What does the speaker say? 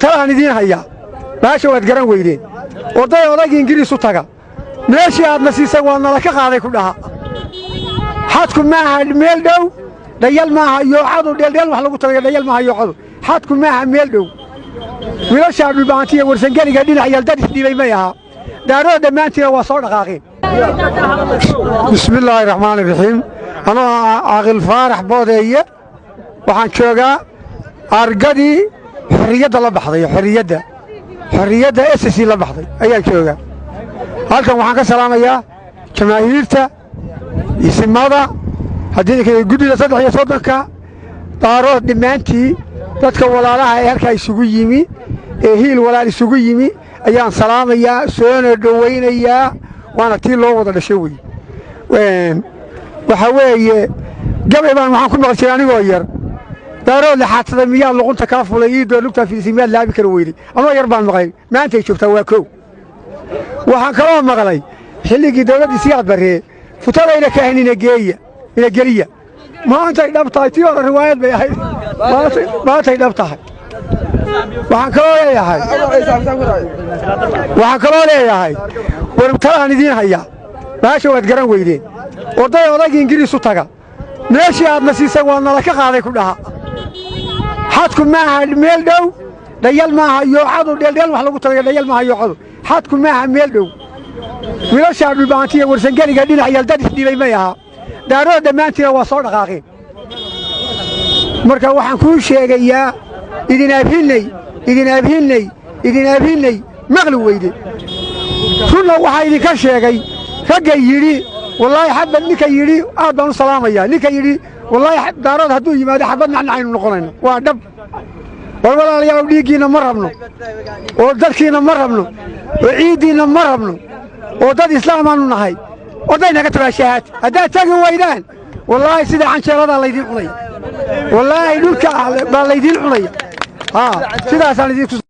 talaan idiin hayaa baasha waad garan weydeen odayga ingiriis u taga meeshii aadna siisay waa nala ka qaaday ku dhaha xadku maaha meel dhow dhayal maaha yoocadu dheeldheel wax lagu tagay dhayal maaha yoocadu xadku maaha meel dhow wiilashaa dhulbaantiya warsangeliga dhinac yaldadis dhibay may aha daarada dhammaantiina waa soo dhaqaaqeen bismillaahi raxmaani raxiim anoo caaqil faarax boodeeye waxaan joogaa argadii xorriyadda la baxday xorriyadda SSC la baxday ayaan joogaa halkan waxaan ka salaamayaa jamaahiirta isimada haddii guddida 3 daarood dhammaantii dadka walaalaha ee halkaa isugu yimi ee hiil walaal isugu yimi ayaan salaamayaa soona dhowaynayaa waana tii loo wada dhashay waxa weeye gabay baan waxaan ku maqal jiray anigoo yar daarood laxaatada miyaa luqunta kaa fulay iidoo lugtaa filisimiyaad laabi kara weyday anoo yar baan maqlay maantay joogtaa waa kow waxaan kaloo maqlay xilligii dawladdii siyaad barree futadayna kaahin ina geliya maantay dhab tahay tii hore riwaayad bay ahayd maantay dhab tahay waxaan kaloo leeyahay war talaan idiin hayaa baasha waad garan weydeen odayga ingiriis u taga meeshii aadna siisay waa nala ka qaaday ku dhaha xadku maaha meel dhow dhayal maaha yoocadu dheeldheel wax lagu tagay dhayal maaha yoocadu xadku maaha meel dhow wiilashaa dhulbaantiya warsangeliga dhinac yaldadis dhibay may aha daarada dhammaantiina waa soo dhaqaaqeen marka waxaan kuu sheegayaa idin abhinnay maqli weyde runna waxaa idinka sheegay ragga yidhi wallaahi xabad ninka yidhi aad baan u salaamayaa ninka yidhi wallaahi daarood hadduu yimaado xabad nacnacaynu noqonayno waa dhab war walaalayaal dhiiggiinna ma rabno oo dadkiinna ma rabno oo ciiddiinna ma rabno oo dad islaamaannu nahay oday naga tabaashahaad haddaad tagi waydaan wallaahi sida canjeeladaa laydiin cunaya wallaahi dhulka baa laydiin cunaya sidaasaan idinku